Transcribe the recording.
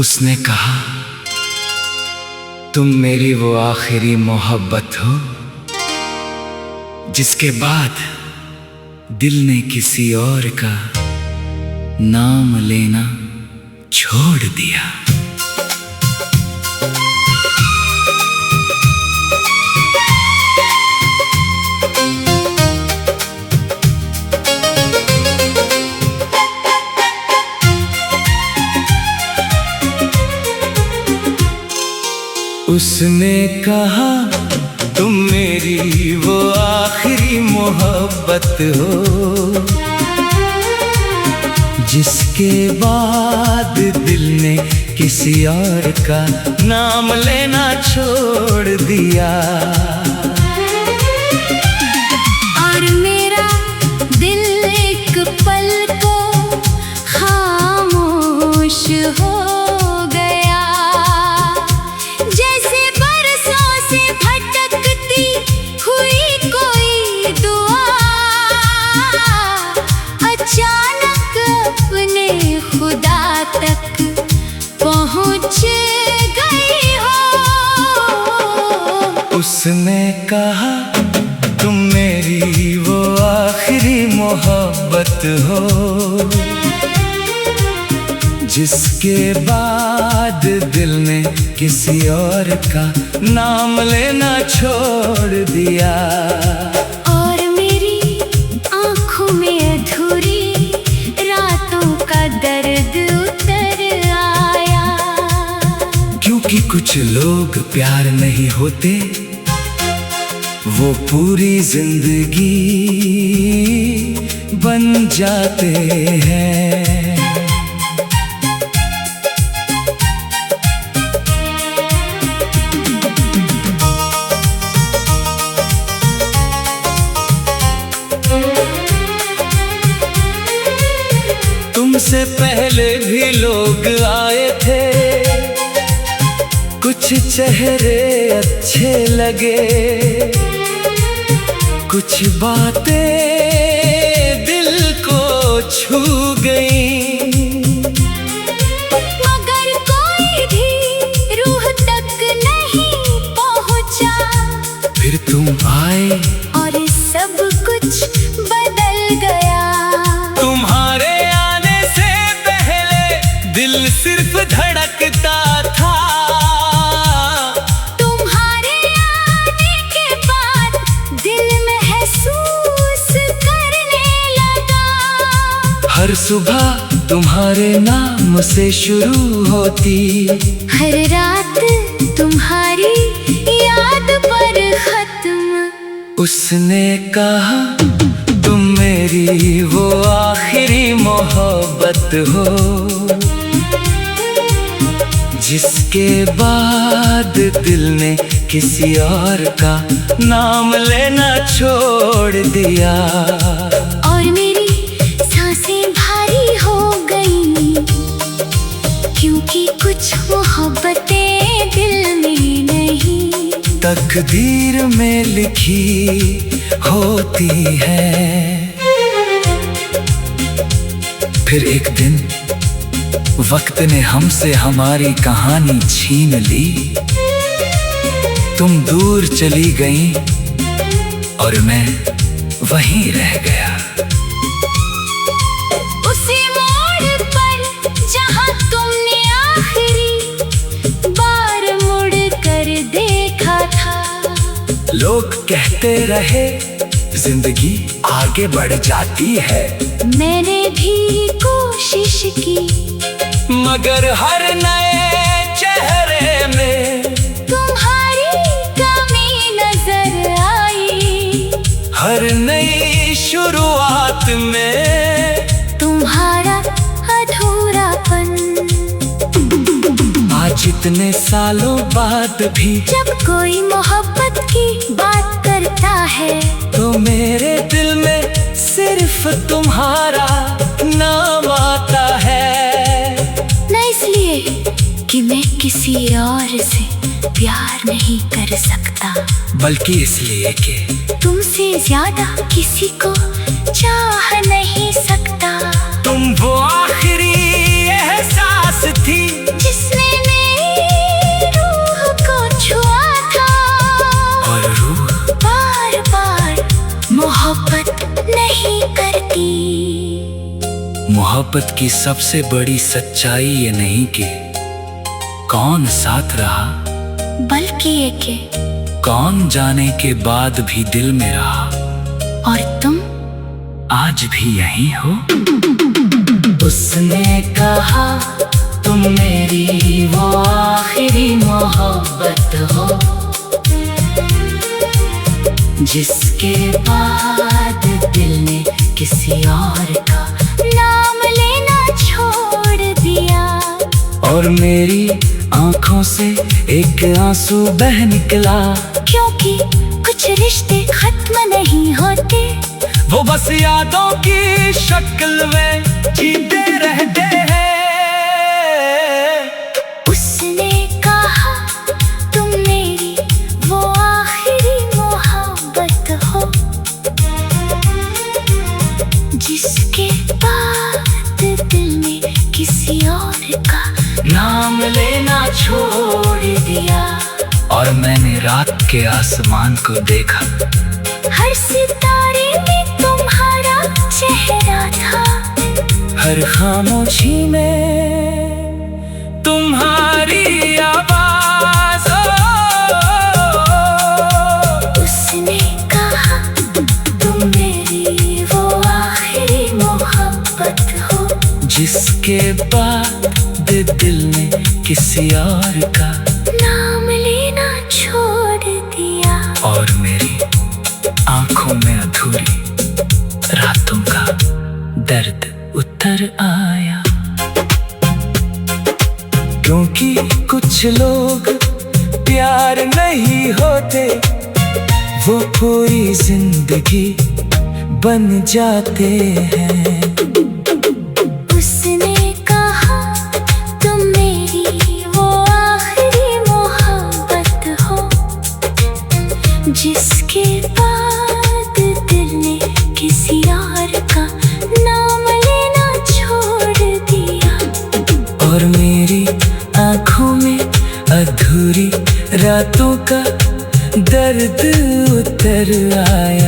उसने कहा, तुम मेरी वो आखिरी मोहब्बत हो जिसके बाद दिल ने किसी और का नाम लेना छोड़ दिया। उसने कहा, तुम मेरी वो आखिरी मोहब्बत हो जिसके बाद दिल ने किसी और का नाम लेना छोड़ दिया। और मेरा दिल एक पल को खामोश हो पहुँच गई हो। उसने कहा, तुम मेरी वो आखिरी मोहब्बत हो जिसके बाद दिल ने किसी और का नाम लेना छोड़ दिया। और मेरी आँखों में अधूरी रातों का दर्द कि कुछ लोग प्यार नहीं होते, वो पूरी जिंदगी बन जाते हैं। तुमसे पहले भी लोग आए थे, कुछ चेहरे अच्छे लगे, कुछ बातें दिल को छू गईं, मगर कोई भी रूह तक नहीं पहुंचा। फिर तुम आए और सब कुछ बदल गया। तुम्हारे आने से पहले दिल सिर्फ धड़कता था, हर सुबह तुम्हारे नाम से शुरू होती, हर रात तुम्हारी याद पर खत्म। उसने कहा, तुम मेरी वो आखिरी मोहब्बत हो जिसके बाद दिल ने किसी और का नाम लेना छोड़ दिया। और मेरी सांसें भारी हो गई, क्योंकि कुछ मोहब्बतें दिल में नहीं तकदीर में लिखी होती है। फिर एक दिन वक्त ने हमसे हमारी कहानी छीन ली, तुम दूर चली गई और मैं वहीं रह गया। उसी मोड़ पर जहां तुमने आखिरी बार मुड़ कर देखा था, लोग कहते रहे जिंदगी आगे बढ़ जाती है। मैंने भी कोशिश की, मगर हर नए चेहरे में तुम्हारी कमी नजर आई। हर नई शुरुआत में तुम्हारा अधूरापन। आज इतने सालों बाद भी जब कोई मोहब्बत की बात करता है, तो मेरे दिल में सिर्फ तुम्हारा नाम आता है। न इसलिए कि मैं किसी और से प्यार नहीं कर सकता, बल्कि इसलिए कि तुमसे ज्यादा किसी को चाह नहीं सकता। तुम वो आखिरी एहसास थी जिसने मोहब्बत की सबसे बड़ी सच्चाई ये नहीं कि कौन साथ रहा, बल्कि ये कि कौन जाने के बाद भी दिल में रहा। और तुम आज भी यहीं हो। उसने कहा तुम मेरी वो आखिरी मोहब्बत हो, जिसके बाद दिल ने किसी और का नाम लेना छोड़ दिया। और मेरी आंखों से एक आंसू बह निकला, क्योंकि कुछ रिश्ते खत्म नहीं होते, वो बस यादों की शक्ल में जीते रहते हैं। उसने कहा तुम मेरी वो आखिरी मोहब्बत हो, जिसके बाद दिल ने किसी और का नाम लेना छोड़ दिया। और मैंने रात के आसमान को देखा, हर सितारे में तुम्हारा चेहरा था, हर खामोशी में तुम्हारी आवाज। उसने कहा तुम मेरी वो आखिरी मोहब्बत हो, जिसके बाद दिल ने किसी और का नाम लेना छोड़ दिया। और मेरी आंखों में अधूरी रातों का दर्द उतर आया। क्योंकि कुछ लोग प्यार नहीं होते, वो पूरी जिंदगी बन जाते हैं। उसने कहा तुम मेरी वो आखिरी मोहब्बत हो, जिसके बाद दिल ने किसी और का नाम लेना छोड़ दिया। और मेरी आंखों में अधूरी रातों का दर्द उतर आया।